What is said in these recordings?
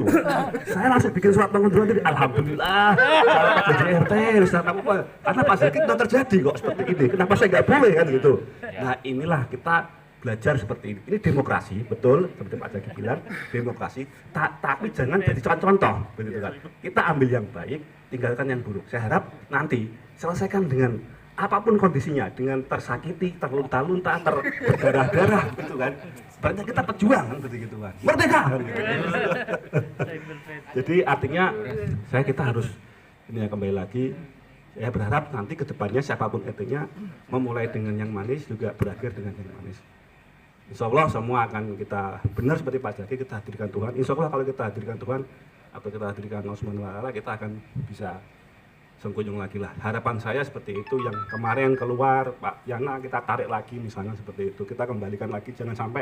Wisnu. Saya langsung bikin surat pengunduran diri. Alhamdulillah. Saya jadi RT, apa? Karena Pak Zaki sudah terjadi kok seperti ini. Kenapa saya nggak boleh kan gitu? Nah inilah kita belajar seperti ini. Ini demokrasi, betul seperti Pak Zaki bilang, demokrasi. Tapi jangan jadi contoh, begitu kan? Kita ambil yang baik, tinggalkan yang buruk. Saya harap nanti selesaikan dengan apapun kondisinya, dengan tersakiti, terlunta-lunta, berdarah-darah, gitu kan. Sebenarnya kita pejuang kan, gitu kan. Merdeka kan, gitu. Jadi artinya kita harus ini ya, kembali lagi. Saya berharap nanti ke depannya siapapun RT-nya memulai dengan yang manis juga berakhir dengan yang manis. Insya Allah semua akan kita benar seperti Pak Zaki, kita hadirkan Tuhan. Insya Allah kalau kita hadirkan Tuhan atau kita hadirkan Allah Subhanahu wa Ta'ala, kita akan bisa sengkunjung lagi lah. Harapan saya seperti itu. Yang kemarin keluar Pak Yana kita tarik lagi misalnya seperti itu, kita kembalikan lagi. Jangan sampai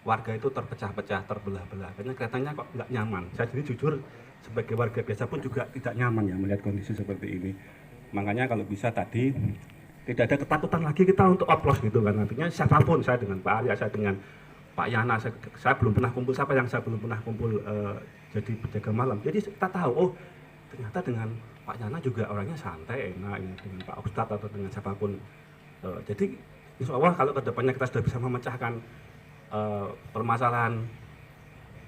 warga itu terpecah-pecah, terbelah-belah, karena kelihatannya kok nggak nyaman. Saya jadi jujur sebagai warga biasa pun juga tidak nyaman ya melihat kondisi seperti ini. Makanya kalau bisa tadi tidak ada ketakutan lagi kita untuk oplos gitu kan. Nantinya siapapun, saya dengan Pak Arya, saya dengan Pak Yana, saya belum pernah kumpul, siapa yang saya belum pernah kumpul jadi penjaga malam. Jadi kita tahu, oh ternyata dengan Pak Yana juga orangnya santai, enak ini, dengan Pak Ustadz atau dengan siapapun. Jadi insya Allah kalau kedepannya kita sudah bisa memecahkan permasalahan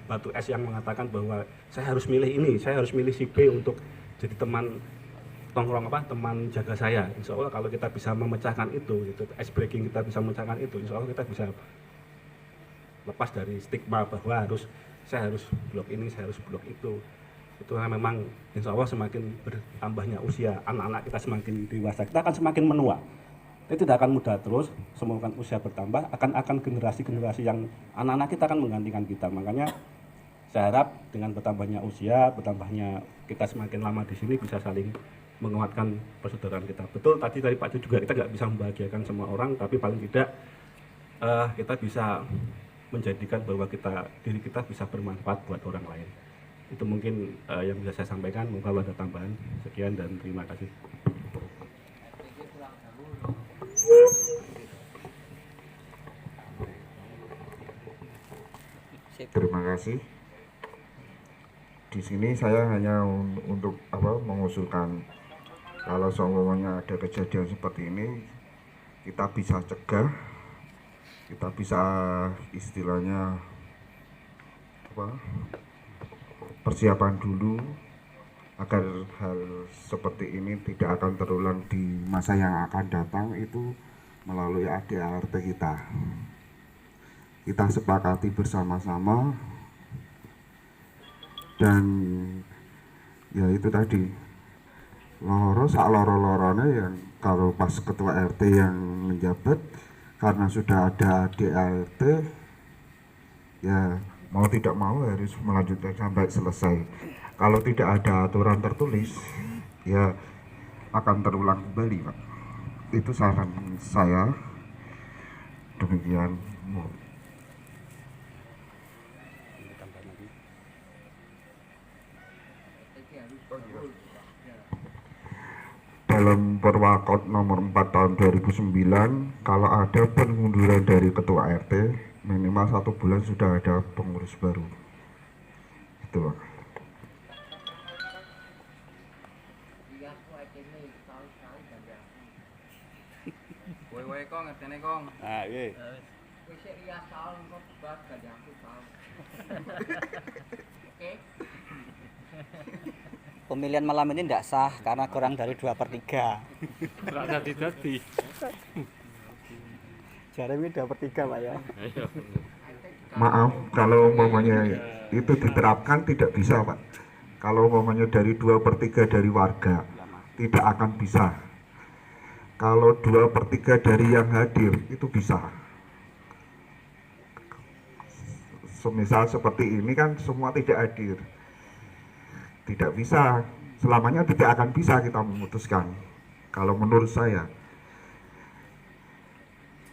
batu es yang mengatakan bahwa saya harus milih ini, saya harus milih si B untuk jadi teman tongkrong teman jaga saya. Insya Allah kalau kita bisa memecahkan itu ice breaking, kita bisa memecahkan itu, insya Allah kita bisa lepas dari stigma bahwa saya harus blok ini, saya harus blok itu. Itu memang insya Allah semakin bertambahnya usia anak-anak kita semakin dewasa, kita akan semakin menua. Itu tidak akan mudah terus, semakin usia bertambah akan generasi-generasi yang anak-anak kita akan menggantikan kita. Makanya saya harap dengan bertambahnya usia, bertambahnya kita semakin lama di sini bisa saling menguatkan persaudaraan kita. Betul tadi dari Pak Ju juga, kita nggak bisa membahagiakan semua orang, tapi paling tidak kita bisa menjadikan bahwa diri kita bisa bermanfaat buat orang lain. Itu mungkin yang bisa saya sampaikan. Mungkin ada tambahan. Sekian dan terima kasih. Terima kasih. Di sini saya hanya untuk mengusulkan kalau semuanya ada kejadian seperti ini, kita bisa cegah, kita bisa istilahnya persiapan dulu agar hal seperti ini tidak akan terulang di masa yang akan datang. Itu melalui ADART kita sepakati bersama-sama, dan ya itu tadi sak loro-lorone yang kalau pas ketua RT yang menjabat, karena sudah ada ADART ya mau tidak mau harus melanjutkan sampai selesai. Kalau tidak ada aturan tertulis ya akan terulang kembali, Pak. Itu saran saya. Demikian. Dalam Perwakot nomor 4 tahun 2009, kalau ada pengunduran dari ketua RT, minimal 1 bulan sudah ada pengurus baru. Itu, Pak. Woy kong, ngertene kong. Ah, iya. Wis rias tahun kok bab gak aku tahun. Oke. Pemilihan malam ini tidak sah karena kurang dari 2/3. Rasa jadi. Jarang ini 2/3 Pak ya. Maaf, kalau umpamanya itu diterapkan tidak bisa, Pak. Kalau umpamanya dari 2/3 dari warga tidak akan bisa. Kalau 2/3 dari yang hadir itu bisa. Semisal seperti ini kan semua tidak hadir, tidak bisa, selamanya tidak akan bisa kita memutuskan. Kalau menurut saya,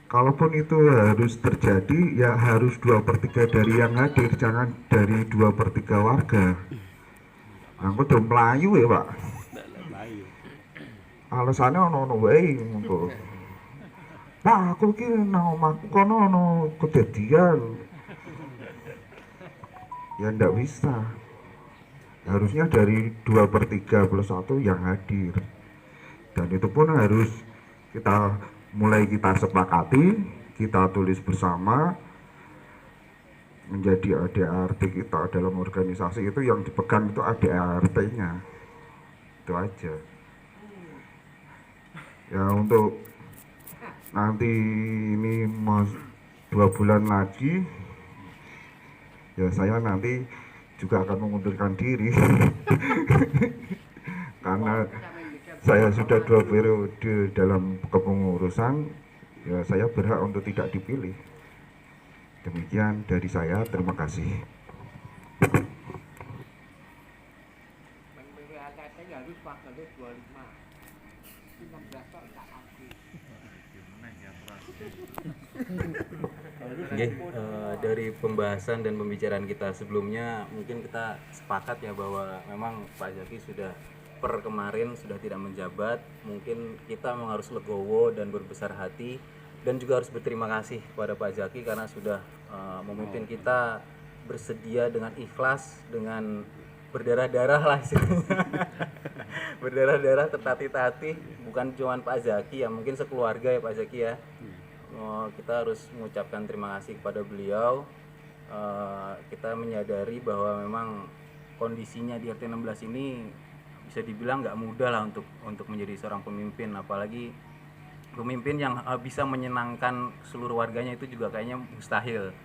kalaupun itu harus terjadi ya harus 2/3 dari yang hadir, jangan dari 2/3 warga. Aku udah Melayu ya, Pak. Alasannya ono wae ngono. Nah, aku ki nang omahku kono ono kejadian. Ya ndak bisa. harusnya dari 2/3 plus 1 yang hadir, dan itu pun harus kita sepakati, kita tulis bersama menjadi ADART kita dalam organisasi itu. Yang dipegang itu ADART-nya, itu aja ya. Untuk nanti ini 2 bulan lagi ya, saya nanti juga akan mengundurkan diri karena saya sudah 2 periode dalam kepengurusan ya, saya berhak untuk tidak dipilih. Demikian dari saya, terima kasih. harus pakai 25 16 tak aku. Oke, dari pembahasan dan pembicaraan kita sebelumnya mungkin kita sepakat ya bahwa memang Pak Zaki sudah per kemarin sudah tidak menjabat. Mungkin kita memang harus legowo dan berbesar hati, dan juga harus berterima kasih kepada Pak Zaki karena sudah memimpin kita bersedia dengan ikhlas, dengan berdarah-darah lah istilahnya. Berdarah-darah, tertatih-tatih, bukan cuma Pak Zaki ya, mungkin sekeluarga ya Pak Zaki ya. Kita harus mengucapkan terima kasih kepada beliau. Kita menyadari bahwa memang kondisinya di RT 16 ini bisa dibilang nggak mudah lah untuk menjadi seorang pemimpin, apalagi pemimpin yang bisa menyenangkan seluruh warganya itu juga kayaknya mustahil.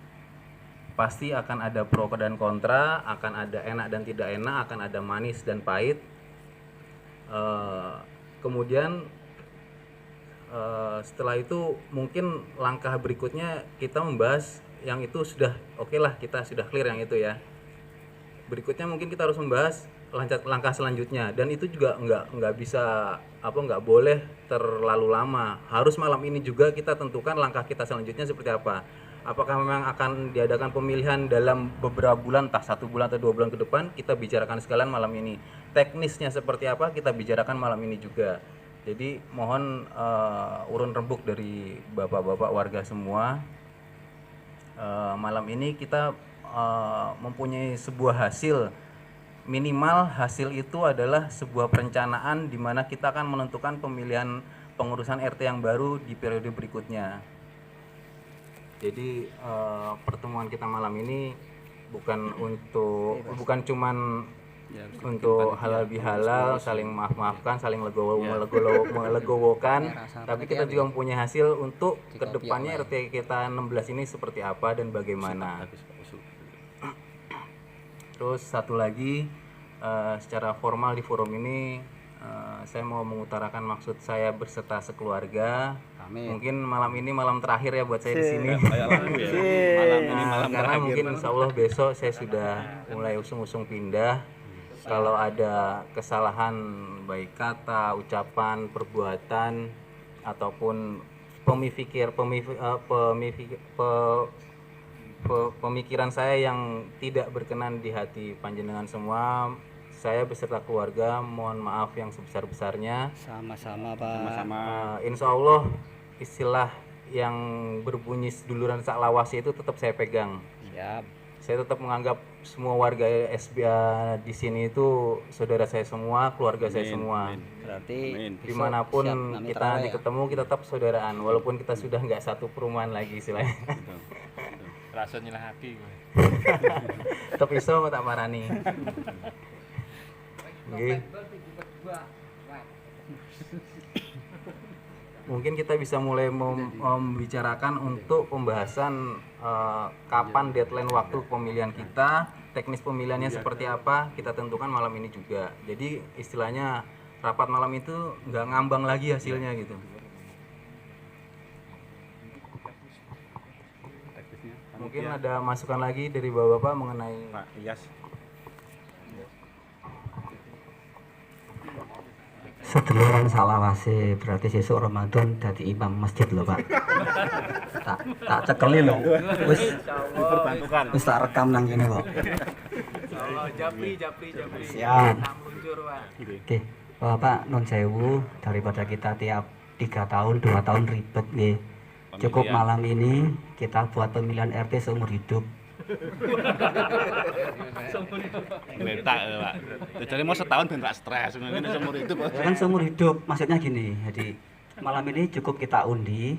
Pasti akan ada pro dan kontra, akan ada enak dan tidak enak, akan ada manis dan pahit. Kemudian setelah itu mungkin langkah berikutnya kita membahas yang itu sudah oke lah, kita sudah clear yang itu ya. Berikutnya mungkin kita harus membahas langkah selanjutnya, dan itu juga nggak bisa nggak boleh terlalu lama. Harus malam ini juga kita tentukan langkah kita selanjutnya seperti apa. Apakah memang akan diadakan pemilihan dalam beberapa bulan, entah 1 bulan atau 2 bulan ke depan, kita bicarakan sekalian malam ini. Teknisnya seperti apa kita bicarakan malam ini juga. Jadi mohon urun rembuk dari bapak-bapak warga semua. Malam ini kita mempunyai sebuah hasil. Minimal hasil itu adalah sebuah perencanaan di mana kita akan menentukan pemilihan pengurusan RT yang baru di periode berikutnya. Jadi pertemuan kita malam ini bukan cuman untuk halal bihalal, saling maaf-maafkan, saling melegowokan, tapi kita juga mempunyai hasil untuk kedepannya RT kita 16 ini seperti apa dan bagaimana. Terus satu lagi, secara formal di forum ini saya mau mengutarakan maksud saya berserta sekeluarga. Mungkin malam ini malam terakhir ya buat saya di sini. Karena mungkin insya Allah besok saya sudah mulai usung-usung pindah. Kalau ada kesalahan baik kata, ucapan, perbuatan ataupun pemikiran saya yang tidak berkenan di hati panjenengan semua, saya beserta keluarga mohon maaf yang sebesar-besarnya. Sama-sama Pak. Insya Allah istilah yang berbunyi seduluran sak lawase itu tetap saya pegang. Siap. Saya tetap menganggap semua warga SBA di sini itu saudara saya semua, keluarga saya semua. Berarti Dimanapun kita nanti ketemu, kita tetap saudaraan, walaupun kita sudah nggak satu perumahan lagi istilahnya. Rasa nyelah hati. Tetap iso tak marani. Nggih. Mungkin kita bisa mulai membicarakan untuk pembahasan kapan deadline waktu pemilihan kita, teknis pemilihannya seperti apa, kita tentukan malam ini juga. Jadi istilahnya rapat malam itu nggak ngambang lagi hasilnya gitu. Mungkin ada masukan lagi dari bapak-bapak mengenai Pak Iyas. Seduluran salawase berarti sesuk Ramadan dadi imam masjid lho Pak. Tak cekeli lho. Wis tak rekam nang kene kok. Japri. Siap. Oke, Bapak non sewu, daripada kita tiap 3 tahun 2 tahun ribet nggih. Cukup malam ini kita buat pemilihan RT seumur hidup. Letak Pak. Jadi mau setahun ben gak stres, ngene seumur hidup. Kan seumur hidup, maksudnya gini. Jadi malam ini cukup kita undi.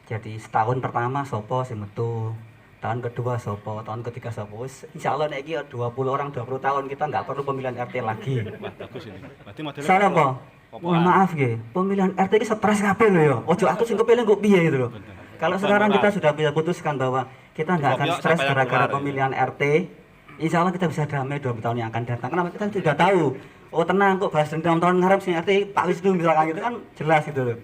Jadi setahun pertama sopo sing metu, tahun kedua sopo, tahun ketiga sopo. Insya Allah nek iki 20 orang 20 tahun kita nggak perlu pemilihan RT lagi. Wah, bagus ini. Berarti modelnya Salah apa? Mohon maaf nggih, pemilihan RT ini stres kabeh lho ya. Ojo aku sing kepilih kok piye gitu loh. Kalau sekarang kita sudah bisa putuskan bahwa kita nggak akan stres gara-gara pemilihan RT, insya Allah kita bisa damai 20 tahun yang akan datang. Karena kita sudah tahu, oh tenang kok bahas dendam tahun ngarep sing RT Pak Wisnu misalkan gitu kan jelas gitu loh.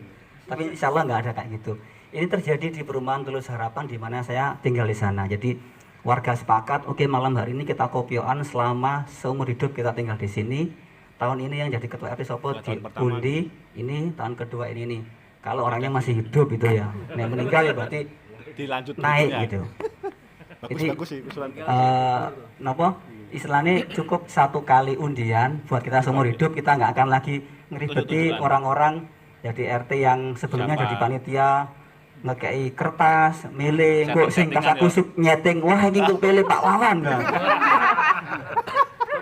Tapi insya Allah nggak ada kayak gitu. Ini terjadi di perumahan Tulus Harapan di mana saya tinggal di sana. Jadi warga sepakat, oke malam hari ini kita kopioan selama seumur hidup kita tinggal di sini. Tahun ini yang jadi ketua RT Sopo diundi, ini tahun kedua ini nih. Kalau orangnya masih hidup itu ya, yang meninggal ya berarti dilanjut naik ya. gitu. Bagus sih usulan. Napa? Istilahnya cukup satu kali undian buat kita seumur hidup, kita nggak akan lagi ngeribeti orang-orang jadi RT yang sebelumnya Siapa? jadi panitia ngekei kertas, milih, kok sing tas Setting-settingan aku ya? suk nyeting, wah ini kok pilih Pak Wawan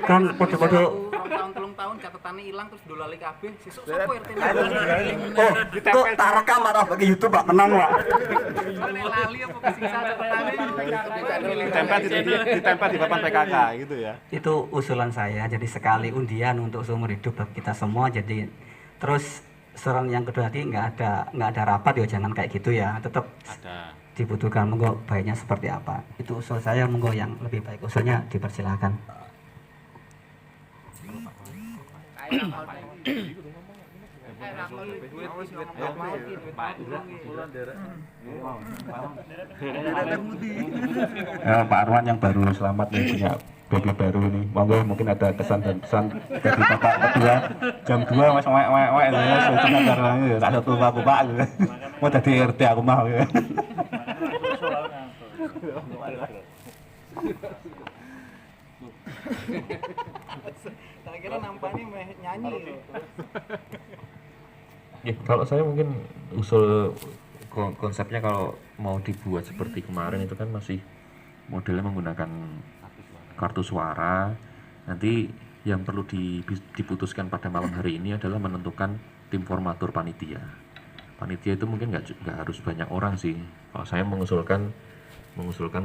kan podo-podo. Tahun catatannya hilang terus dolali kabeh sesuk sapa RT Oh, kok tak rekam atau bagi YouTube Pak menang Pak. lali apa kesisa catatannya Ditempel di papan PKK gitu ya. Itu usulan saya, jadi sekali undian untuk seumur hidup bagi kita semua. Jadi terus saran yang kedua tadi nggak ada rapat ya, jangan kayak gitu ya, tetap Ada. dibutuhkan. Monggo baiknya seperti apa, itu usul saya. Monggo yang lebih baik usulnya dipersilahkan. Ya, Pak Arwan yang baru selamat nih punya baby baru ini. Monggo mungkin ada kesan dan pesan dari Bapak kedua. Jam 2 Mas wek ya, sudah darahnya tak satu aku Pak. Mau jadi RT aku mau ya. kira nampaknya nyanyi Ya, kalau saya mungkin usul konsepnya kalau mau dibuat seperti kemarin itu kan masih modelnya menggunakan kartu suara. Nanti yang perlu diputuskan pada malam hari ini adalah menentukan tim formatur panitia. Panitia itu mungkin nggak harus banyak orang sih. Kalau saya mengusulkan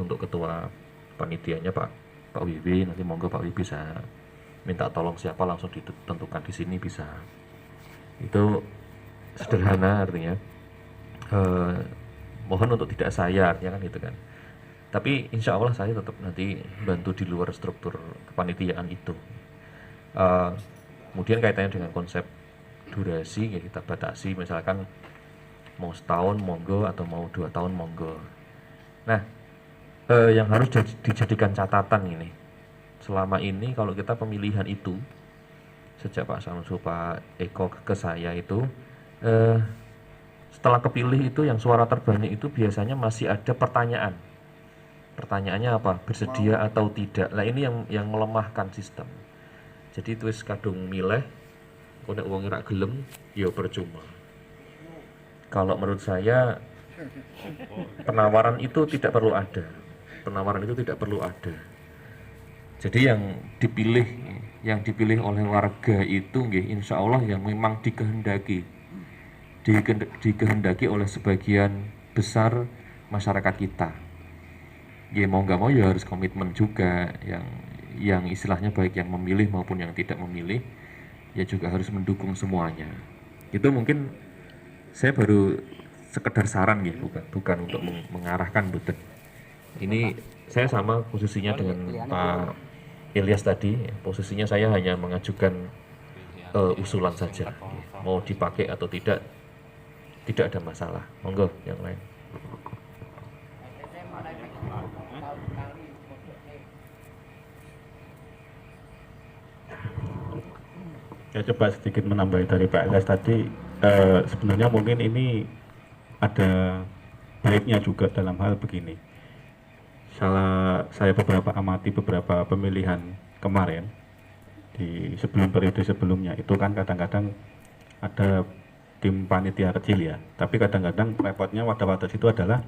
untuk ketua panitianya Pak Wibi, nanti monggo Pak Wibi bisa minta tolong siapa langsung ditentukan di sini bisa. Itu sederhana artinya. Mohon untuk tidak saya artinya kan gitu kan. Tapi insya Allah saya tetap nanti bantu di luar struktur kepanitiaan itu. Kemudian kaitannya dengan konsep durasi ya kita batasi, misalkan mau setahun monggo atau mau 2 tahun monggo. Nah, yang harus dijadikan catatan ini, selama ini kalau kita pemilihan itu sejak Pak Samsu, Pak Eko ke saya itu, setelah kepilih itu yang suara terbanyak itu biasanya masih ada pertanyaan. Pertanyaannya apa? Bersedia atau tidak? Nah ini yang melemahkan sistem. Jadi itu kadung milih, kalau nek wong ora gelem, ya percuma. Kalau menurut saya penawaran itu tidak perlu ada. Penawaran itu tidak perlu ada. Jadi yang dipilih oleh warga itu nggih insya Allah yang memang dikehendaki oleh sebagian besar masyarakat kita. Ya mau nggak mau ya harus komitmen juga yang istilahnya baik yang memilih maupun yang tidak memilih ya juga harus mendukung semuanya. Itu mungkin saya baru sekedar saran ya, bukan untuk mengarahkan betul. Ini saya sama posisinya dengan Pak Ilyas tadi, posisinya saya hanya mengajukan usulan saja. Mau dipakai atau tidak ada masalah. Monggo yang lain. Ya coba sedikit menambah dari Pak Ilyas tadi, sebenarnya mungkin ini ada baiknya juga dalam hal begini. Saya amati beberapa pemilihan kemarin di periode sebelumnya itu kan kadang-kadang ada tim panitia kecil ya, tapi kadang-kadang repotnya wadah-wadah itu adalah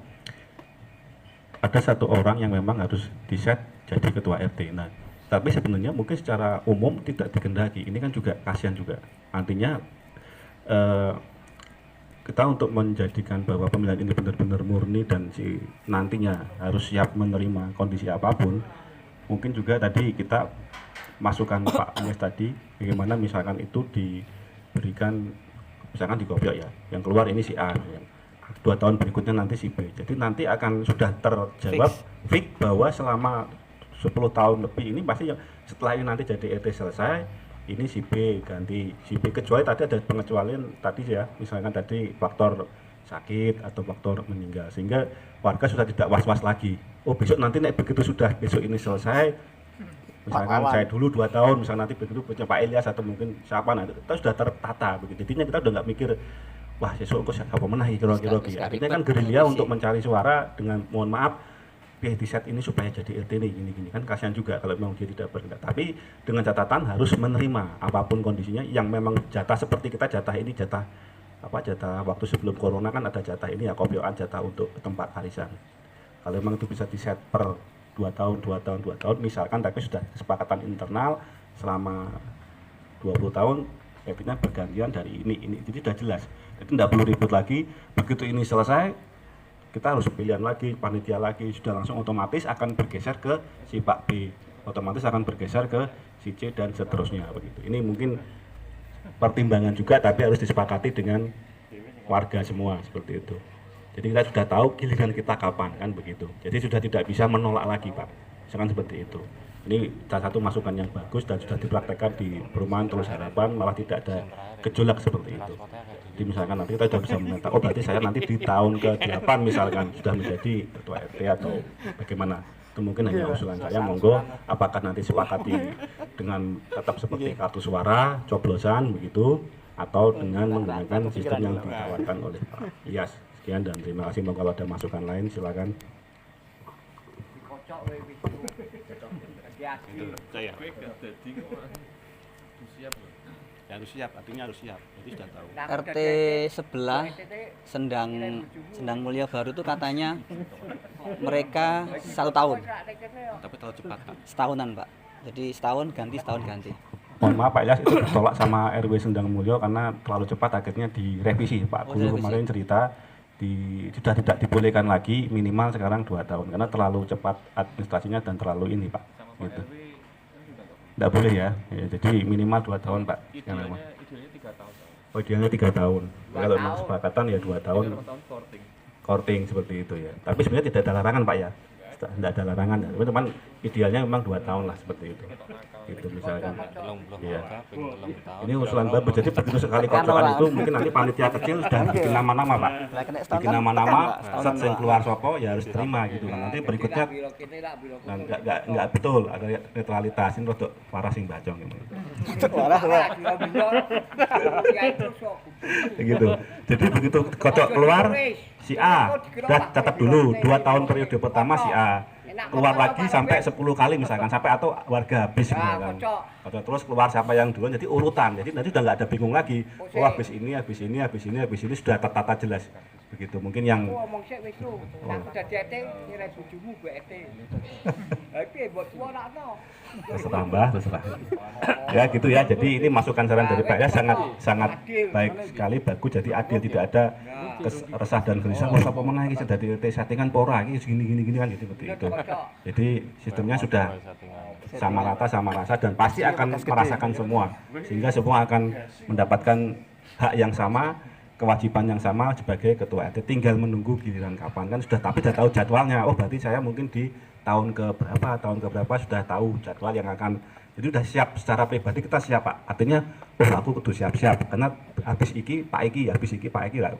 ada satu orang yang memang harus diset jadi ketua RT. Nah, tapi sebenarnya mungkin secara umum tidak dikehendaki. Ini kan juga kasihan juga. Artinya kita untuk menjadikan bahwa pemilihan ini benar-benar murni dan si nantinya harus siap menerima kondisi apapun, mungkin juga tadi kita masukkan Pak Anies tadi, bagaimana misalkan itu diberikan, misalkan di Kopiok ya, yang keluar ini si A, yang 2 tahun berikutnya nanti si B. Jadi nanti akan sudah terjawab fix bahwa selama 10 tahun lebih ini pasti setelah ini nanti jadi RT selesai, ini si B ganti si B, kecuali tadi ada pengecualian tadi ya, misalkan tadi faktor sakit atau faktor meninggal, sehingga warga sudah tidak was-was lagi. Oh besok nanti begitu sudah besok ini selesai, misalkan saya dulu 2 tahun, misalnya nanti begitu punya Pak Ilyas atau mungkin siapa, nanti kita sudah tertata begitu. Jadinya kita udah nggak mikir wah besok kok siapa menang kira-kira. Artinya kan gerilya untuk mencari suara dengan mohon maaf di set ini supaya jadi RT ini gini-gini, kan kasihan juga kalau memang dia tidak berkehendak. Tapi dengan catatan harus menerima apapun kondisinya, yang memang jatah seperti kita jatah ini jatah waktu sebelum corona kan ada jatah ini ya, kopioan jatah untuk tempat arisan. Kalau memang itu bisa diset per 2 tahun misalkan, tapi sudah kesepakatan internal selama 20 tahun RT-nya bergantian dari ini, jadi sudah jelas. Jadi tidak perlu ribut lagi, begitu ini selesai kita harus pilihan lagi, panitia lagi, sudah langsung otomatis akan bergeser ke si Pak B, otomatis akan bergeser ke si C dan seterusnya begitu. Ini mungkin pertimbangan juga, tapi harus disepakati dengan warga semua seperti itu. Jadi kita sudah tahu giliran kita kapan, kan begitu. Jadi sudah tidak bisa menolak lagi Pak, misalkan seperti itu. Ini salah satu masukan yang bagus dan sudah dipraktekkan di Perumahan Terus Harapan, malah tidak ada gejolak seperti itu. Jadi misalkan nanti kita sudah bisa meminta, oh berarti saya nanti di tahun ke-8 misalkan sudah menjadi ketua RT atau bagaimana. Itu mungkin hanya usulan saya, monggo apakah nanti sepakati dengan tetap seperti kartu suara, coblosan begitu, atau dengan menggunakan sistem yang ditawarkan oleh Pak Ilyas. Sekian dan terima kasih. Monggo kalau ada masukan lain silakan. Harus siap, artinya harus siap. Jadi sudah tahu. RT sebelah Sendang Mulia Baru itu katanya mereka 1 tahun. Tapi terlalu cepat Pak. Setahunan Pak. Jadi setahun ganti. Mohon maaf Pak Ilyas, itu ditolak sama RW Sendang Mulyo karena terlalu cepat, akhirnya direvisi. Pak Guru kemarin cerita sudah tidak dibolehkan lagi, minimal sekarang 2 tahun karena terlalu cepat administrasinya dan terlalu ini Pak. Gitu. Tidak boleh ya. Jadi minimal 2 tahun Pak. Idealnya 3 tahun. Oh idealnya 3 tahun. Kalau memang kesepakatan ya 2 tahun. Korting seperti itu ya. Tapi sebenarnya tidak ada larangan Pak ya. Tidak ada larangan. Teman idealnya memang 2 tahun lah seperti itu. Itu misalkan. Iya. Ini usulan baru. Jadi begitu sekali kocokan itu mungkin nanti panitia kecil sudah bikin nama-nama Pak. Bikin nama-nama, set yang keluar soko ya harus terima gitu kan. Nanti berikutnya nggak betul, ada netralitas ini untuk parah sing bacong gitu. Gitu. Jadi begitu kocok keluar si A udah catat dulu 2 tahun periode pertama si A, keluar lagi sampai 10 kali misalkan, sampai atau warga habis misalkan. Terus keluar siapa yang duluan, jadi urutan. Jadi nanti sudah nggak ada bingung lagi. Oh habis ini sudah tertata jelas. Begitu mungkin yang terserah. Ya gitu ya. Jadi ini masukan saran dari Pak ya, sangat baik sekali, bagus. Jadi adil, tidak ada resah dan gelisah. Oh apa menang iki sudah di settingan pora iki gini kan gitu seperti itu. Jadi sistemnya sudah sama rata, sama rasa, dan pasti akan merasakan semua, sehingga semua akan mendapatkan hak yang sama, kewajiban yang sama sebagai ketua RT. Tinggal menunggu giliran kapan kan sudah, tapi sudah tahu jadwalnya. Oh berarti saya mungkin di tahun ke berapa sudah tahu jadwal yang akan, jadi sudah siap secara pribadi, kita siap Pak. Artinya oh aku kudu siap-siap karena habis iki Pak iki lah.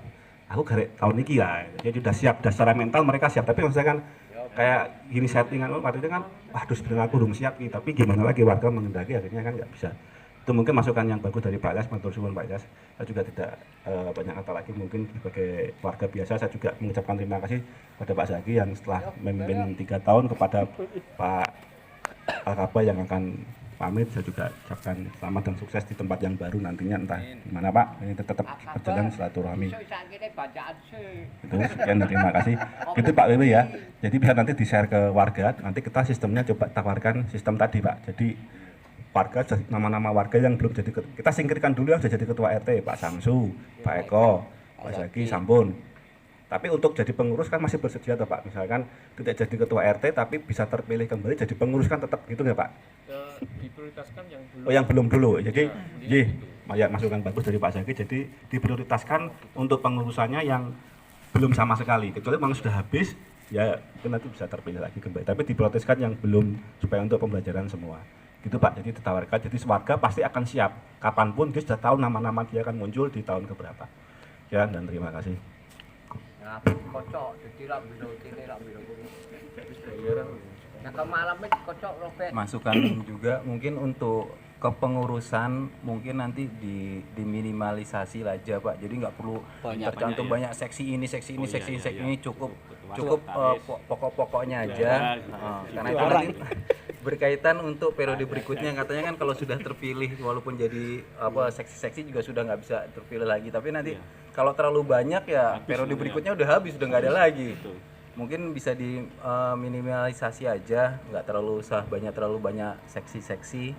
Aku garek tahun iki lah. Jadi sudah siap, secara mental mereka siap. Tapi maksudnya kan kayak gini settingan, oh artinya kan waduh sebenarnya aku belum siap nih, tapi gimana lagi warga mengendaki, akhirnya kan nggak bisa. Itu mungkin masukan yang bagus dari Pak Ilyas, matur suwun Pak Ilyas. Saya juga tidak banyak kata lagi, mungkin sebagai warga biasa saya juga mengucapkan terima kasih pada Pak Zaki yang setelah memimpin 3 tahun, kepada Pak Alkaba yang akan pamit, saya juga ucapkan selamat dan sukses di tempat yang baru nantinya, entah di mana Pak. Ini tetap berjalan silaturahmi. Itu sekian dan terima kasih. Gitu Pak Wewe ya. Jadi biar nanti di-share ke warga, nanti kita sistemnya coba tawarkan sistem tadi Pak. Jadi warga, nama-nama warga yang belum jadi, kita singkirkan dulu yang sudah jadi ketua RT, Pak Samsu, Pak Eko, Pak Zaki, Sampun. Tapi untuk jadi pengurus kan masih bersedia toh Pak. Misalkan tidak jadi ketua RT tapi bisa terpilih kembali jadi pengurus kan tetap gitu nggak Pak? Diprioritaskan yang belum. Oh yang belum dulu. Jadi ya masukan bagus dari Pak Zaki. Jadi diprioritaskan untuk pengurusannya yang belum sama sekali. Kecuali memang sudah habis ya itu nanti bisa terpilih lagi kembali. Tapi diprioritaskan yang belum supaya untuk pembelajaran semua. Gitu Pak. Jadi ditawarkan. Jadi warga pasti akan siap. Kapanpun dia sudah tahu nama-nama dia akan muncul di tahun keberapa. Ya dan terima kasih. Nah, kocok, jadi lah bilang kini lah bilang nah kemalam itu kocok Robert. Masukan juga mungkin untuk kepengurusan mungkin nanti diminimalisasi aja Pak. Jadi nggak perlu tercantum banyak seksi ini, seksi ini cukup pokok-pokoknya aja. Karena itu nanti berkaitan untuk periode berikutnya. Katanya kan kalau sudah terpilih walaupun jadi seksi-seksi juga sudah nggak bisa terpilih lagi. Tapi nanti kalau terlalu banyak ya periode berikutnya udah habis, udah nggak ada lagi. Mungkin bisa diminimalisasi aja, nggak terlalu terlalu banyak seksi-seksi.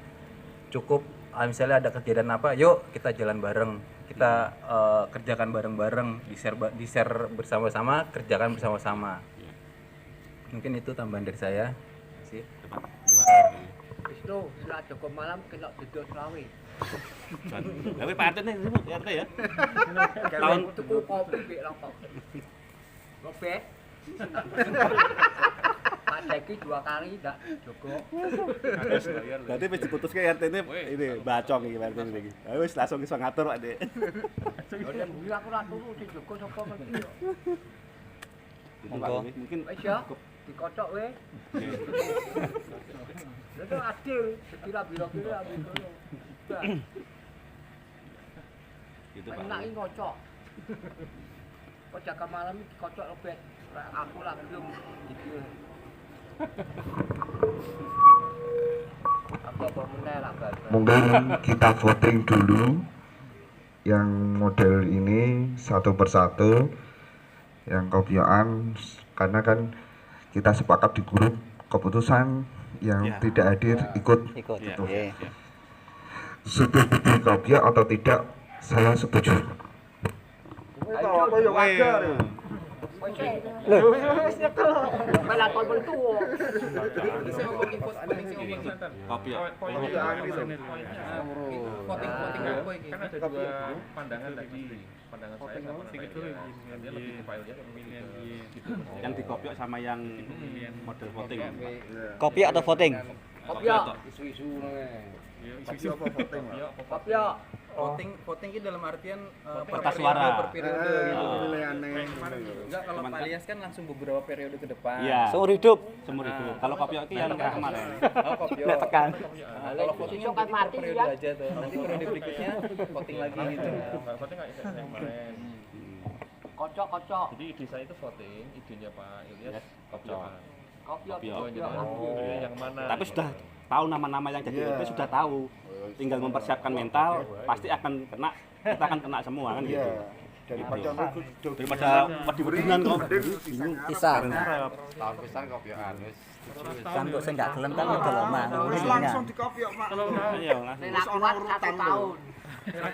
Cukup misalnya ada kegiatan apa, yuk kita jalan bareng, kita kerjakan bareng-bareng, di-share bersama-sama, kerjakan bersama-sama. Mungkin itu tambahan dari saya. Sih. Itu setelah cukup malam kena duduk selawi. Tapi Pak RT nih, RT ya. Tahun itu kopi bik rokok. Robert. Pak Zaki 2 kali enggak cukup. Berarti wis diputuske RT ini bacok iki RT iki. Wis langsung iso ngatur Pak Dik. Ora mburi aku ora turu sing cukup sapa mesti. Mungkin wis ya dikocok we. Itu adil, sekira-kira gitu. Gitu Pak. Enak iki ngocok. Kok jaga malam iki kocok Robert. Aku lah belum gitu. Mungkin kita voting dulu yang model ini satu persatu yang kopioan, karena kan kita sepakat di grup keputusan yang tidak hadir ikut. Gitu. Setuju di kopio atau tidak, saya setuju. Kan ada dua pandangan tadi. Pandangan saya sama dia lebih ke filenya pemilihan gitu. Yang dikopiok sama yang model voting. Kopi atau voting? Kopiok. Isu-isu Isu apa voting? Kopiok. Voting itu dalam artian kertas suara per periode gitu. Enggak, kalau Pak Alias kan langsung beberapa periode ke depan. Iya. Seumur hidup. Kalau kopiok itu yang kemarin. Oh, kopiok. Nggak tekan. Kalau voting kan mati periode aja tuh. Nanti periode berikutnya voting lagi gitu. Voting enggak yang kemarin. Kocok. Jadi ide saya itu voting, idenya Pak Ilyas kopiok. Kopiok. Yang mana? Tapi sudah tahu nama-nama yang jadi RT sudah tahu. Tinggal mempersiapkan mental, pasti akan kena, kita akan kena semua kan gitu. Daripada wedi-wedinan kok bingung. Pisang. Tahun pisan kopiokan wis. Kan kok saya nggak gelem kan udah lama. Langsung di kopio Pak. Ayo langsung. Nek kuat 1 tahun.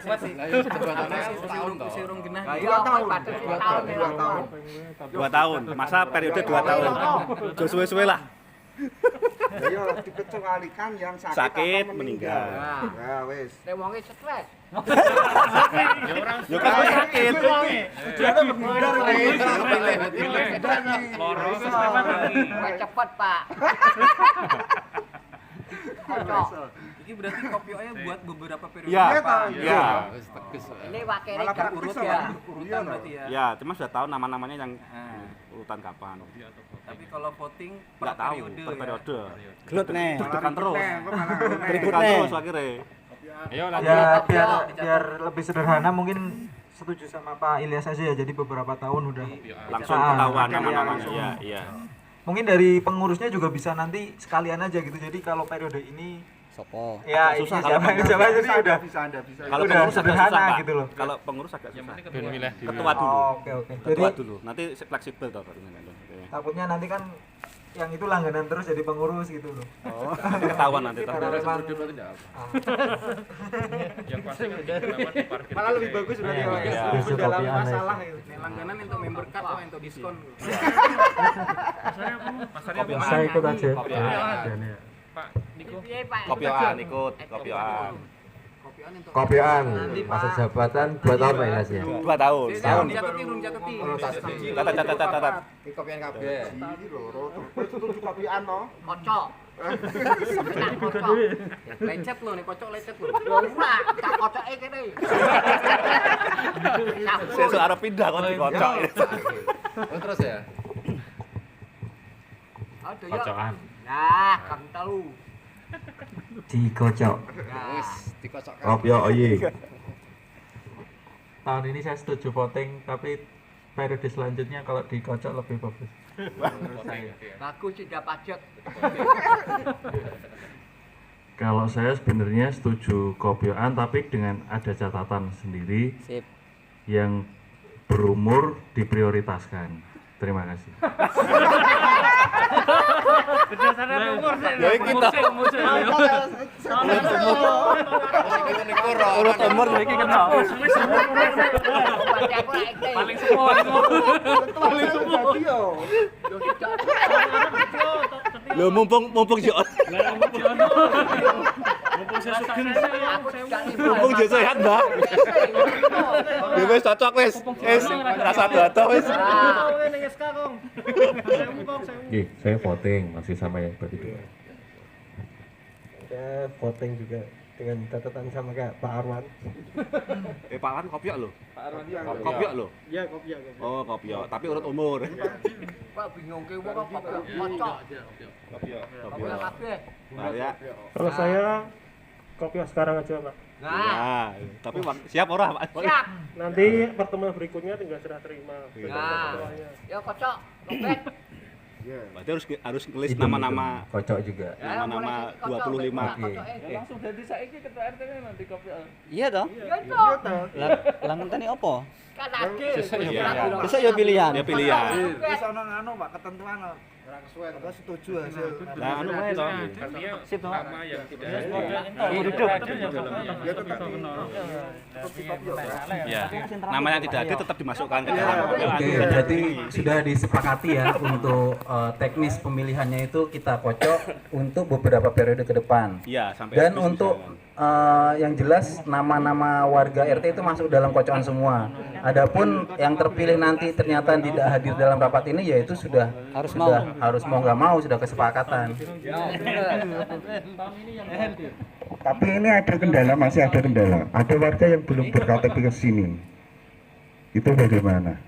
Kuat sih. Urung genah. 2 tahun. 2 tahun. Masa periode 2 tahun. Jo suwe-suwe lah. Ya dikecualikan yang Sakit atau meninggal. Ya wis. Nek wonge stres. Yo kan sakit. Cepet, Pak. Kocok. Ini berarti kopionya buat beberapa periode. Iya. Ini wakilnya Malah gak urut urut ya. ya. Urutan berarti ya. Ya, cuma sudah tahu nama-namanya yang urutan kapan. Tapi kalau voting Enggak tahu per ya. periode. Gelut nih. Deg-degan terus. Berikutnya. Deg-degan terus akhirnya. Ya biar lebih sederhana mungkin setuju sama Pak Ilyas aja ya, jadi beberapa tahun udah Langsung ketahuan nama-namanya. Iya. mungkin dari pengurusnya juga bisa nanti sekalian aja gitu, jadi kalau periode ini Sopo. Ya, susah ini kalau siapa jadi udah Kalau udah pengurus agak sederhana susah, Pak. gitu loh. Kalau pengurus agak susah. Ketua Ketua dulu. Oh, oke. Ketua Jadi dulu. Nanti fleksibel toh. takutnya nanti kan yang itu langganan terus jadi pengurus gitu loh. Oh, ketahuan nanti toh. Karena memang yang pasti kan di parkir. malah lebih bagus berarti Iya, kalau iya. setuju dalam masalah gitu. Langganan untuk member card atau untuk diskon. Saya ikut aja. Pak Niko. Kopioan ikut, kopioan. Kopioan masa jabatan 2 tahun Pak Ilyas ya. 2 tahun. Tahun jatuti. Catat. Kopioan kabeh. Kopioan no. Kocok. Kocok. Lecet lo nih, kocok lecet lo. Ora, tak kocoke kene. Sesuk arep pindah kok dikocok. Terus ya. Aduh ya. Kocokan. Nah, kamu tahu. Dikocok. Wis dikocok. Kopio oye. Tahun ini saya setuju voting, tapi periode selanjutnya kalau dikocok lebih bagus. Bagus sudah pajak. Kalau saya sebenarnya setuju kopioan tapi dengan ada catatan sendiri. Sip. Yang berumur diprioritaskan. Terima kasih. Berdasarkan umur Ya kita. Urut umur iki kena. paling semua Lho mumpung yo. mumpung saya sugeng Mumpung yo sehat, Mbak. Ya wis cocok wis. Wis rasa dodo wis. Oke, saya voting masih sama yang berarti 2. Saya voting juga dengan catatan sama kayak Pak Arwan. Pak Arwan kopiok lho. Pak Arwan Kopiok lho. Iya, kopiok. Oh, kopiok, tapi urut umur. Pak bingung ke wong kok kocok. Kopiok. Kopiok kabeh. Nah, ya. Kalau saya kopiok sekarang aja Pak. Nah, Tapi siap ora, Pak? siap. Nanti pertemuan berikutnya tinggal serah terima. Nah, ya kocok, lobet. Berarti harus ngelis nama-nama Kocok juga. nama-nama 25. langsung jadi saiki ketua RT nanti kopi. Iya toh? Ya toh. Lah ngenteni opo? Kan ake. Besok ya pilihan. Ya pilihan. Wis ono nganu Pak, ketentuan loh. Apa setuju hasil. Nah, anu wae toh. Sip toh. Nama yang tidak Ya. Nama yang tidak ada tetap dimasukkan ke dalam. Oke, berarti sudah disepakati ya untuk teknis pemilihannya itu kita kocok untuk beberapa periode ke depan. Iya, sampai Dan habis untuk bisa. yang jelas nama-nama warga RT itu masuk dalam kocokan semua. Adapun yang terpilih nanti ternyata tidak hadir dalam rapat ini, yaitu sudah harus mau nggak mau sudah kesepakatan. Tapi ini ada kendala, masih ada kendala. Ada warga yang belum ber-KTP ke sini. Itu bagaimana?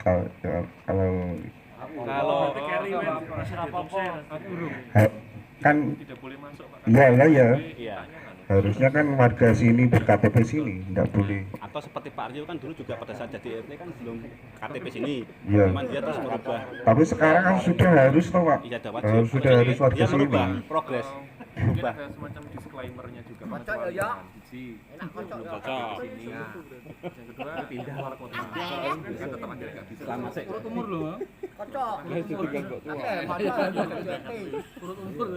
Kalau kan iya. Harusnya kan warga sini ber-KTP sini, enggak boleh. Atau seperti Pak Aryo kan dulu juga pada saat jadi RT kan belum KTP sini. Iya. Cuman dia terus merubah. Tapi sekarang kan sudah harus toh, Pak. Iya, ada wajib. Sudah harus warga Dia sini. merubah progres. mungkin Berubah. ada semacam disclaimer-nya juga. Kocok ya. Enak kocok ya. Sini. Yang kedua pindah luar kota. Kan tetap aja enggak bisa. Selama sih. Urut umur loh. Kocok. Oke, mantap. Urut umur.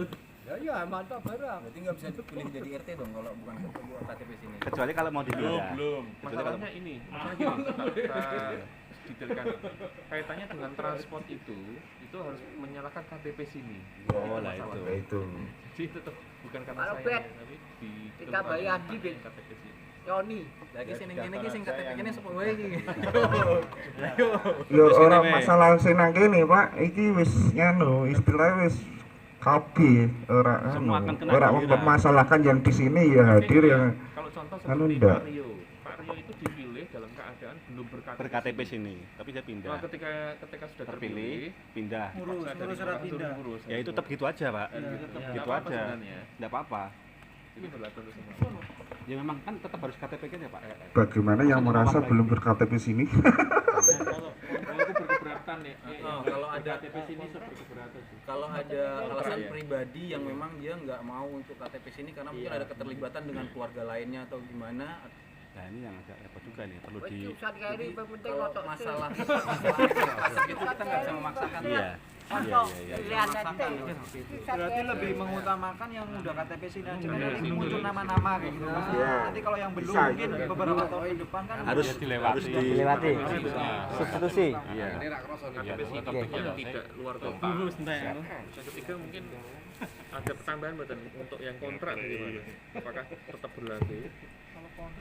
Ya iya, mantap barang. Berarti nggak bisa dipilih jadi RT dong kalau bukan ketua KTP sini. Kecuali kalau mau dipindah. Belum. Masalahnya ini, masalahnya gini, kita detailkan. Kaitannya dengan transport itu harus menyalakan KTP sini. Oh lah itu. Jadi tetap bukan karena Kalau saya, bet, tapi di kita bayar di bet. KTP sini. Yoni. Lagi sini iki sing KTP kene sapa wae iki. Yo ora masalah sing nang kene, Pak. Iki wis nganu, istilahnya wis kabeh ora mempermasalahkan yang di sini ya hadir yang kalau contoh anu seperti ndak. Pak Rio itu dipilih dalam keadaan belum ber-KTP sini, tapi dia pindah. Nah, ketika sudah terpilih, pindah. Ngurus surat pindah. Ya itu tetap gitu aja, Pak. Gitu aja. Enggak apa-apa. Ini berlaku untuk semua. Ya memang kan tetap harus KTP kan ya, Pak. Bagaimana yang merasa belum ber-KTP sini? Kalau aku berkeberatan keberatan ya. Kalau ada kalau ada alasan pribadi yang memang dia nggak mau untuk KTP sini karena mungkin ada keterlibatan dengan keluarga lainnya atau gimana. Nah ini yang agak repot juga nih, perlu di kalau masalah itu kita nggak bisa memaksakan. Iya. Berarti lebih mengutamakan yang udah KTP sini aja, nanti muncul nama-nama kayak gitu. Nanti kalau yang belum mungkin beberapa tahun ke depan kan harus dilewati. Substitusi. Iya. KTP sini yang tidak luar kota. Yang ketiga mungkin ada pertambahan betul untuk yang kontrak gimana? Apakah tetap berlaku?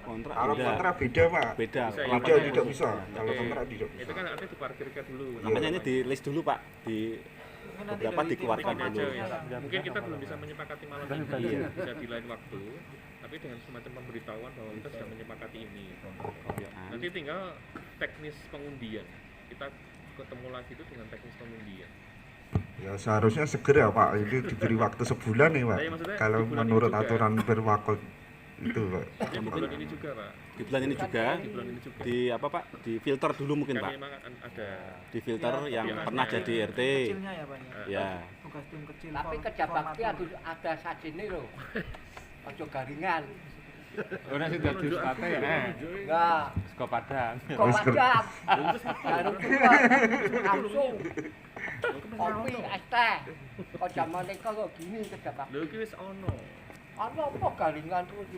Kontrak Kalau kontrak beda Pak. Beda. Kalau tidak bisa. Kalau kontrak tidak bisa. Itu kan artinya diparkirkan dulu. Namanya ini di list dulu Pak, di beberapa dikeluarkan dulu. Mungkin kita belum bisa menyepakati malam ini, bisa di lain waktu. Tapi dengan semacam pemberitahuan bahwa kita sudah menyepakati ini. Nanti tinggal teknis pengundian. Kita ketemu lagi itu dengan teknis pengundian. Ya seharusnya segera Pak. Ini diberi waktu sebulan nih Pak. Kalau menurut aturan berwakil itu Pak. Di bulan ini juga Pak. Di bulan ini juga. Di apa Pak? Di filter dulu mungkin Pak. Ada di filter yang pernah jadi RT. kecilnya ya Pak. Ya. Tugas tim kecil. Tapi kerja bakti ada sajine loh. Ojo garingan. Orang sih dadi sate ya. Enggak. Sego Padang. Sego Padang. Garung langsung. Kopi es teh. Kok zaman itu kok gini kerja bakti. Lho iki wis ono. Ono apa garingan terus.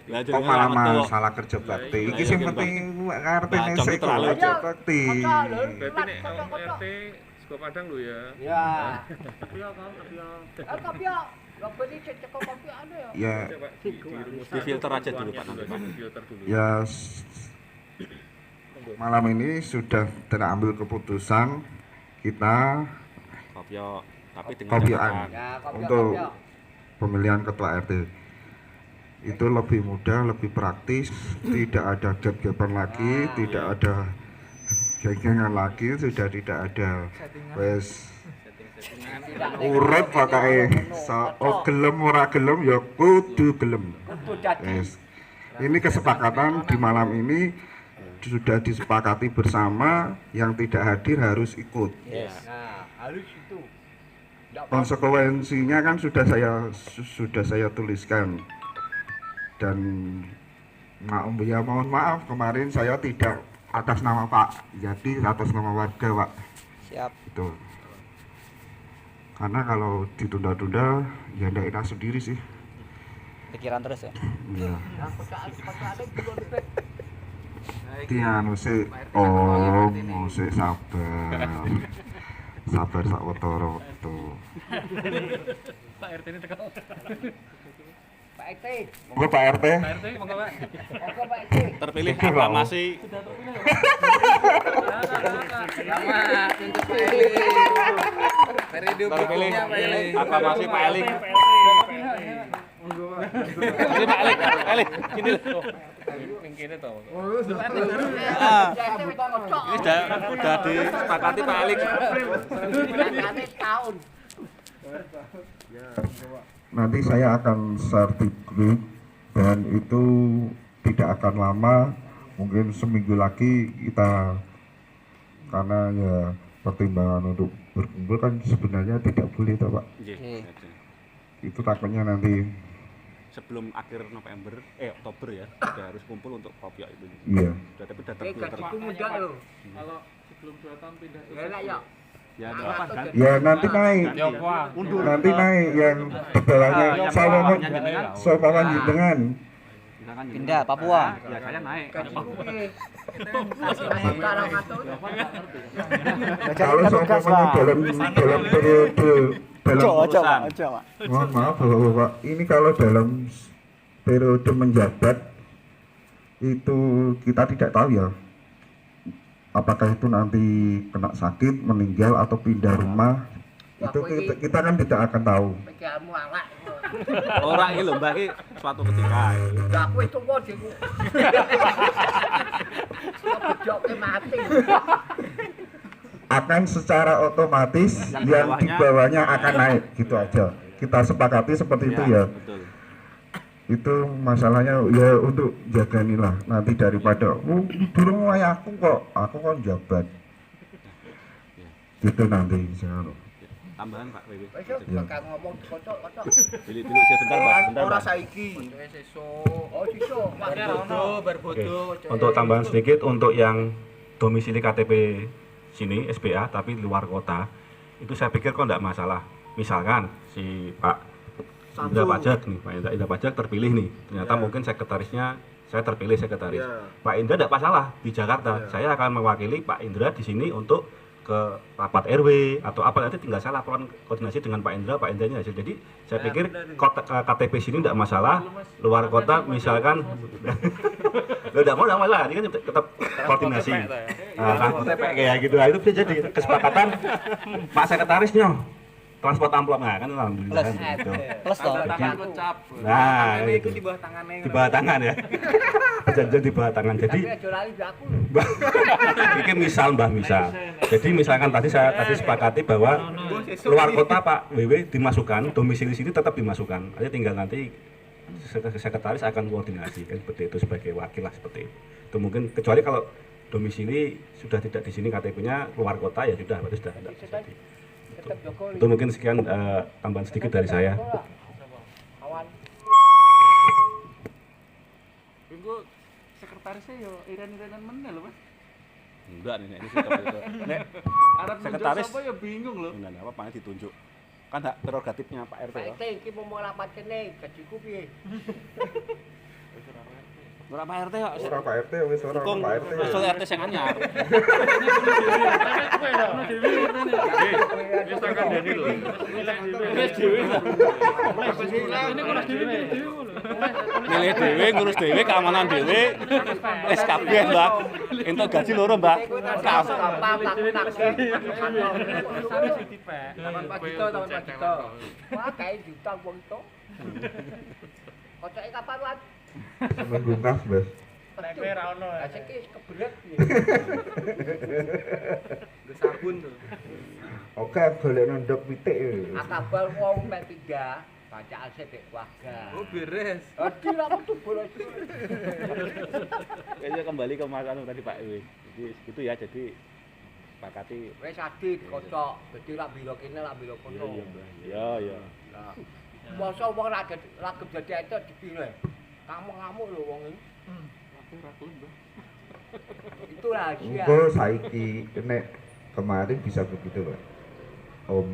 Kok malah masalah kerja bakti. Iki sing penting ngartine sik kerja bakti. Berarti nek RT Sego Padang lho ya. Ya. Tapi ya Robert ini cek kopi ada ya? Ya. Di filter aja dulu Pak nanti Pak. Ya malam ini sudah terambil keputusan kita kopioan untuk pemilihan ketua RT. Itu lebih mudah, lebih praktis, tidak ada gap-gapan lagi, tidak ada geng-gengan lagi, sudah tidak ada wes urut pakai gelem ora gelem ya kudu gelem. Yes. Ini kesepakatan di malam ini sudah disepakati bersama, yang tidak hadir harus ikut. Nah, harus itu. Konsekuensinya kan sudah saya tuliskan, dan mohon maaf kemarin saya tidak atas nama Pak, jadi atas nama warga Pak. Siap. Itu. Karena kalau ditunda-tunda ya ndak enak sendiri sih. Pikiran terus ya. Iya. Tiang sik sik sabar. Sabar sak wetara-wetara. Pak RT ini teko. Pak RT. Monggo Pak RT. Pak RT monggo Pak. Monggo Pak RT. Terpilih aklamasi. Selamat untuk Pak Elik. Periode berikutnya Pak Elik. Aklamasi Pak Elik. Monggo Pak. Ini Pak Elik, Elik, sini loh. Ning kene to. Ini sudah disepakati Pak Elik. Tahun. Nanti saya akan share di grup, dan itu tidak akan lama, mungkin seminggu lagi kita, karena ya pertimbangan untuk berkumpul kan sebenarnya tidak boleh toh Pak. Itu takutnya nanti sebelum akhir November, Oktober ya, sudah harus kumpul untuk kopiok itu. Iya. Sudah tapi datang Gajiku muda loh. Kalau sebelum 2 tahun pindah ke enak ya. Ya nanti naik, nanti naik yang di bawahnya Sawangan Jenengan. Pindah Papua. Ya saya naik. Kalau Sawangan dalam periode mohon maaf Bapak, ini kalau dalam periode menjabat itu kita tidak tahu ya, apakah itu nanti kena sakit, meninggal atau pindah rumah, itu kita kan tidak akan tahu. Pikiranmu alak. Orang ini lho Mbak, ini suatu ketika. Lah kowe tunggu diku. Bejoke mati. Akan secara otomatis yang di bawahnya akan naik, gitu aja. Kita sepakati seperti itu ya. Betul. Itu masalahnya ya untuk jagani lah nanti daripada durung wae aku kok jabat. Itu nanti saya Tambahan Pak WW. Wis yo bakal ngomong kocok-kocok. Dulu sebentar Pak, sebentar Ora Pak. saiki. Oh sesuk. Berbodo. Untuk tambahan sedikit untuk yang domisili KTP sini SPA tapi di luar kota itu saya pikir kok enggak masalah. Misalkan si Pak Indra Pajak nih, Pak Indra Pajak terpilih nih. Ternyata mungkin sekretarisnya saya terpilih sekretaris. Pak Indra enggak masalah di Jakarta. Saya akan mewakili Pak Indra di sini untuk ke rapat RW atau apa, nanti tinggal saya laporan koordinasi dengan Pak Indranya hasil. Jadi saya pikir KTP sini tidak masalah, luar kota misalkan enggak masalah, ini kan tetap koordinasi. Nah, KTP kayak gitu lah, itu bisa jadi kesepakatan Pak Sekretarisnya transport amplop, nah kan alhamdulillah kan gitu. Plus toh. Nah, itu itu di bawah tangannya. di bawah tangan ya. Perjanjian di bawah tangan. Jadi Tapi aja lali aku. ini misal Mbah misal. Jadi misalkan tadi saya sepakati bahwa luar kota Pak WW dimasukkan, domisili sini tetap dimasukkan. Aja tinggal nanti sekretaris akan koordinasi kan seperti itu sebagai wakil lah seperti itu. Itu mungkin kecuali kalau domisili sudah tidak di sini KTP-nya luar kota ya sudah berarti sudah tidak jadi. Itu mungkin sekian tambahan sedikit dari saya. Kawan. Engko sekretarisnya yo iren-irenan meneh lho, Mas. Enggak nih, ini sikap itu. Nek Arep sekretaris apa ya bingung lho. enggak apa panggil ditunjuk. Kan hak prerogatifnya Pak RT Pak ya. RT iki mau rapat kene, gajiku piye? Ora Pak RT kok. Ora Pak RT wis ora Kok Pak RT. usul RT sing anyar. Wis tak kandhani lho. Wis dhewe. Milih dhewe, ngurus dhewe, keamanan dhewe. Wis kabeh, Mbak. Entuk gaji loro, Mbak. Kabeh. Taman Pak Gito. Wah, kae juta wong itu. Kocoke kapan, Wan? Minggu kas, Mas. Tepe ra ono. Lah siki kebelet piye? Nggo sabun tuh. Oke, golek ndok pitik. Akabal wong mek 3 bacaan sedek warga. Oh, beres. Adi ra metu bolos. Kayaknya kembali ke Mas Anu tadi Pak Ewi. Jadi itu ya, jadi sepakati. Wis adi dikocok, dadi ra bilo kene ra bilo kono. Iya, iya. Lah. Masa wong ra gelem dadi itu dipilih. Kamu lho wong iki. Itu rahasia. Engko saiki nek kemarin bisa begitu, Pak. Om.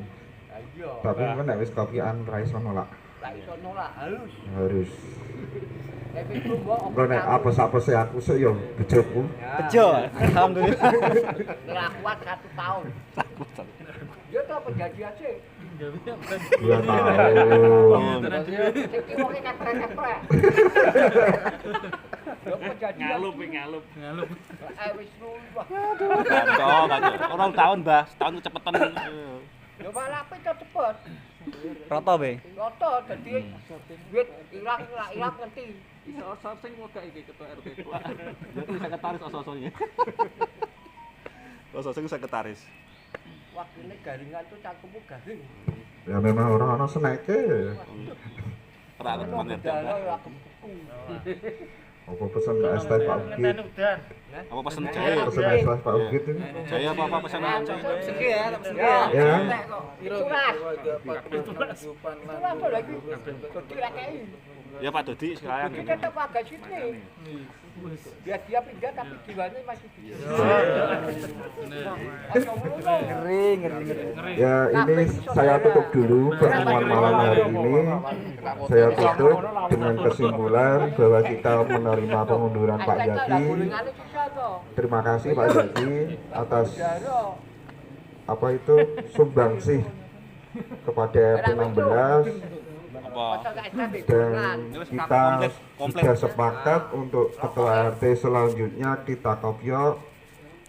Lah iya. Tapi kan nek wis kopian ra iso nolak. Ra iso nolak halus. Harus. Tapi ku mbok Engko nek apes-apese aku sik yo bejoku. Bejo. Alhamdulillah. Ora kuat 1 tahun. Dia tuh perjanjian sih. 2 tahun. Iki wong iki katrek-katrek. Yo perjanjian. Ngalup. Wis luwih. Kacau. Orang tahun, Mbah. Setahun kecepetan. Yo malah apa itu cepet. Roto be. Roto dadi duit ilang ngerti. Iso sourcing moga iki ketua RT. Jadi sekretaris ososnya. Ososnya sekretaris. Waktu ini garingan tuh cangkemmu garing. Ya memang orang seneke. Ora ada pengertian. Apa pesen es teh Pak Ugit? Apa pesen jahe? Pesen es teh Pak Ugit itu. Jahe apa pesanan jahe? Segi ya, Ya. Tulas lagi. Dodi ra kei. Ya Pak Dodi sekalian. Kita tetap agak sini. Dia pindah tapi jiwanya masih di sini. Ngeri. Ya ini saya tutup dulu pertemuan malam hari ini. Saya tutup dengan kesimpulan bahwa kita menerima pengunduran Pak Jaki. Terima kasih Pak Jaki atas apa itu sumbangsih kepada RT 16. Dan kita sudah sepakat untuk ketua RT selanjutnya kita kopio.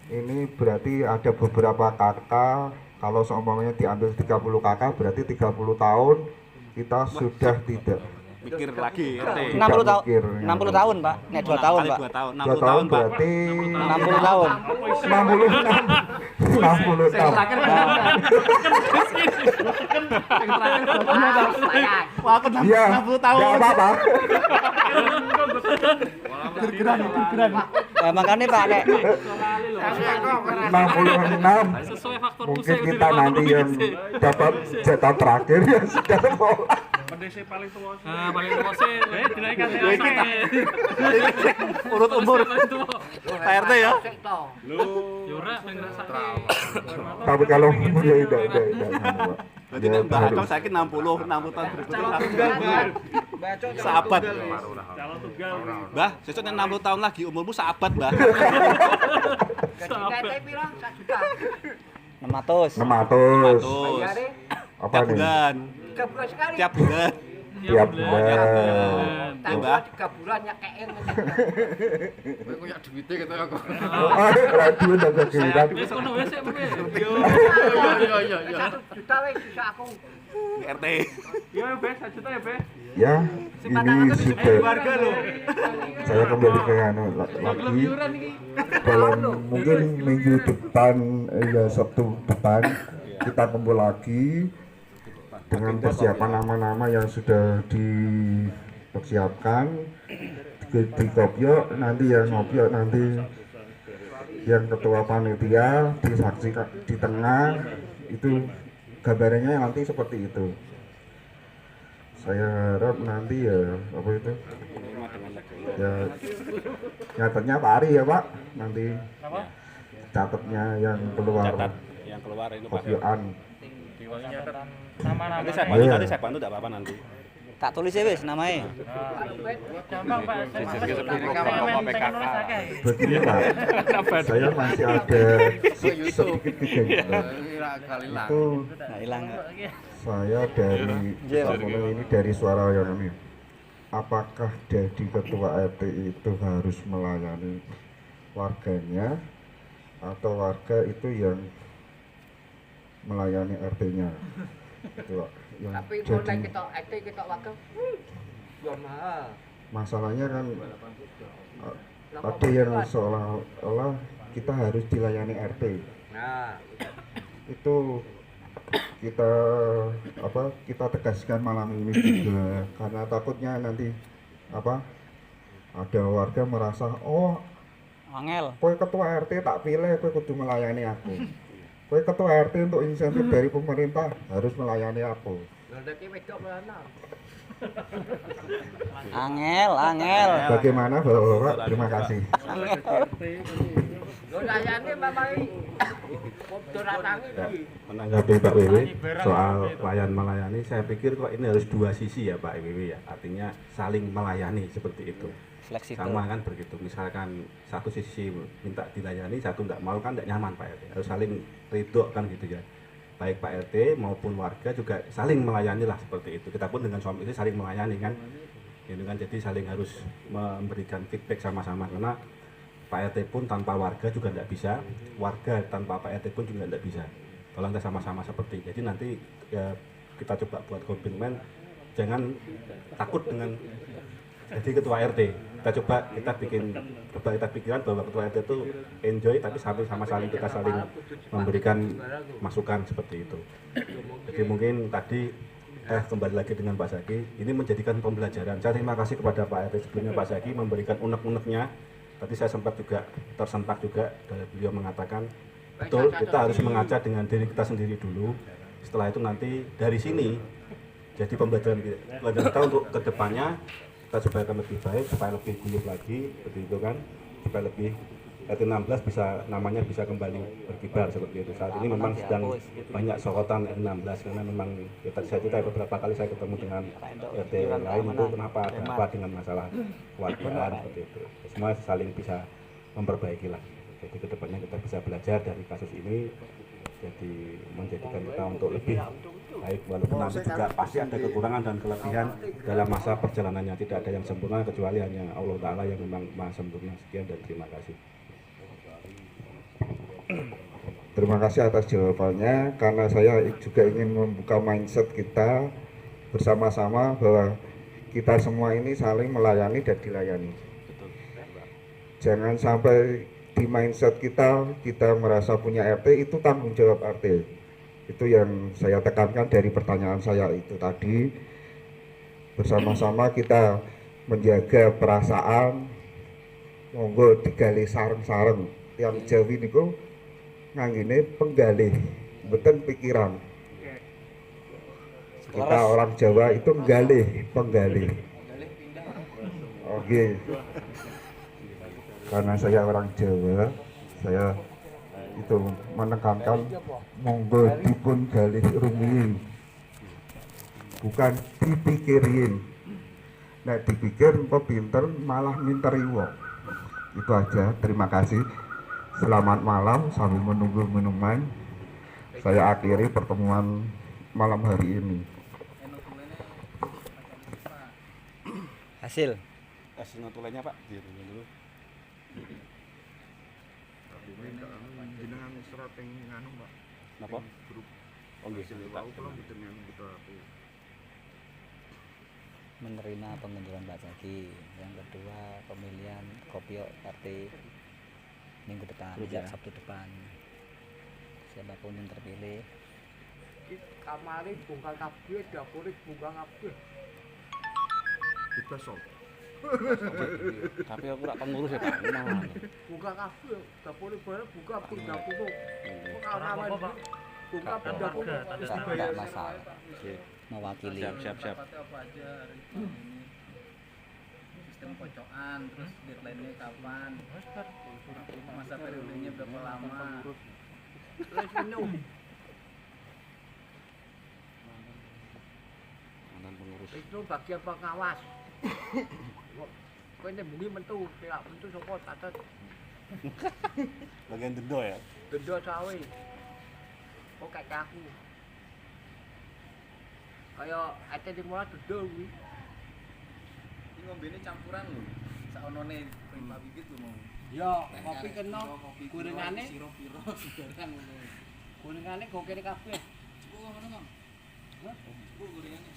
Ini berarti ada beberapa kakak. Kalau seumpamanya diambil 30 kakak berarti 30 tahun kita sudah tidak Mikir lagi RT. 60 tahun. 60 tahun, Pak. Nek 2 tahun, Pak. 2 tahun berarti 60 tahun. 60 tahun. Wah, aku 60 tahun. Enggak apa-apa. Nah, makanya Pak nek Sesuai faktor mungkin kita nanti yang dapat jatah terakhir ya sudah mau. Pendese paling tua. Paling tua sih, dinaikkan Urut umur. Pak RT ya. Yura sing ngrasake. Tapi kalau ya udah. Berarti nek Mbah Akam saiki 60 tahun berikutnya. Sahabat. Calon tunggal. Mbah, sesuk nek 60 tahun lagi umurmu sahabat, Mbah. Gaji piro? 1 juta. 600. 600. Bayare Apa Tiap nih? bulan. 3 bulan sekali. Tiap bulan. Tiap bulan. Tambah 3 bulan nyekeken. Kowe punya duitnya gitu ya kok. Radio dan kegiatan. Wis kono wis sik mungkin. Iya. 1 juta wis bisa aku. RT. Ya Be, 1 juta ya Be. Ya, ini sudah Warga lho. saya kembali ke lagi dalam mungkin minggu depan ya Sabtu depan kita kumpul lagi dengan persiapan nama-nama yang sudah dipersiapkan di Kopyo, nanti yang Kopyo nanti yang ketua panitia disaksikan di tengah itu gambarannya nanti seperti itu. Saya harap nanti ya apa itu ya nyatetnya Pak Ari ya Pak nanti catatnya yang keluar Yang keluar itu Pak. kopioan. Nama-nama. Nanti saya bantu, nanti saya bantu enggak apa-apa nanti. Tak tulis ya wis namanya. Gampang Pak. Begini Pak, saya masih ada sedikit kejadian. Itu Nah, hilang. saya dari ini dari suara yang ini. Apakah jadi ketua RT itu harus melayani warganya atau warga itu yang melayani RT-nya? Itu Pak, yang Tapi jadi mulai kita RT kita wakil. Ya mahal. masalahnya kan ada yang seolah-olah kita harus dilayani RT. Nah, Itu kita tegaskan malam ini juga karena takutnya nanti ada warga merasa Angel. kowe ketua RT tak pilih kowe kudu melayani aku. Kowe ketua RT untuk insentif dari pemerintah harus melayani aku. nanti wedok mana? Angel. Bagaimana Bapak? Terima kasih. Lo layani memang Menanggapi Pak Wiwi soal layan melayani, saya pikir kok ini harus dua sisi ya Pak Wiwi ya, artinya saling melayani seperti itu. Fleksibel. Sama kan begitu, misalkan satu sisi minta dilayani, satu nggak mau kan nggak nyaman Pak RT, harus saling ridho kan gitu ya. Baik Pak RT maupun warga juga saling melayani lah seperti itu. Kita pun dengan suami istri saling melayani kan, gitu kan, jadi saling harus memberikan feedback sama-sama karena Pak RT pun tanpa warga juga tidak bisa, warga tanpa Pak RT pun juga tidak bisa. Tolong kita sama-sama seperti. Jadi nanti ya, kita coba buat komitmen, jangan takut dengan jadi ketua RT. Kita pikiran bahwa ketua RT itu enjoy, tapi kita saling memberikan masukan seperti itu. Jadi mungkin tadi kembali lagi dengan Pak Zaki, ini menjadikan pembelajaran. Saya terima kasih kepada Pak RT sebelumnya, Pak Zaki memberikan unek-uneknya. Tadi saya sempat juga tersentak juga dari beliau mengatakan betul kita harus mengaca dengan diri kita sendiri dulu. Setelah itu nanti dari sini jadi pembelajaran kita untuk kedepannya kita supaya akan lebih baik, supaya lebih guyup lagi, begitu kan, supaya lebih RT 16 bisa namanya bisa kembali berkibar seperti itu. Saat ini memang sedang banyak sorotan RT 16 karena memang saya cerita beberapa kali saya ketemu dengan RT lain itu kenapa ada apa dengan masalah kewargaan seperti itu. Semua saling bisa memperbaiki lah. Jadi kedepannya kita bisa belajar dari kasus ini, jadi menjadikan kita untuk lebih baik, walaupun nanti juga pasti ada kekurangan dan kelebihan dalam masa perjalanannya. Tidak ada yang sempurna kecuali hanya Allah Ta'ala yang memang maha sempurna. Sekian dan terima kasih. Terima kasih atas jawabannya, karena saya juga ingin membuka mindset kita bersama-sama bahwa kita semua ini saling melayani dan dilayani. Jangan sampai di mindset kita merasa punya RT itu tanggung jawab RT. Itu yang saya tekankan dari pertanyaan saya itu tadi. Bersama-sama kita menjaga perasaan, monggo digali sareng-sareng. Yang Jawi niku nganggine penggalih, mboten pikiran. Kita orang Jawa itu nggalih, penggalih. Oke. Karena saya orang Jawa, saya itu menekankan monggo dipun galih rumiyin. Bukan dipikirin. Nek dipikir engko pinter malah minteri wong. Itu aja, terima kasih. Selamat malam sambil menunggu minuman. Saya akhiri pertemuan malam hari ini. Hasil notulennya Pak, dulu. Jenengan surat yang nganu, Pak. Napa? Grup. Oh nggih, Pak. Kula mboten nganu betul. menerima pengunduran Pak Zaki. Yang kedua pemilihan Kopio RT minggu depan, Sabtu depan. Siapapun yang terpilih. Kamare bongkar kabeh, dapure bongkar kabeh. Kita sok. Tapi aku ora pengurus ya Pak. Buka kafe, dapur bareng buka pindah pupuk. Buka pindah pupuk. Tidak masalah. Mewakili. Siap. Sistem pocokan, terus deadline-nya kapan, masa periodenya berapa lama. Terus penuh. Mantan pengurus. Itu bagian pengawas. Kowe nek bengi mentu, tidak mentu saka catet. Bagian dendo ya. Denda sawe. Kok kayak aku. Kayak ate di mulai denda kuwi. Ini ngombene campuran lho. Saonone prima bibit lho mau. Ya, kopi kena gorengane siro-piro sebarang ngono. Gorengane kok kene kabeh. Cukup ngono, Bang. Hah? Cukup gorengane.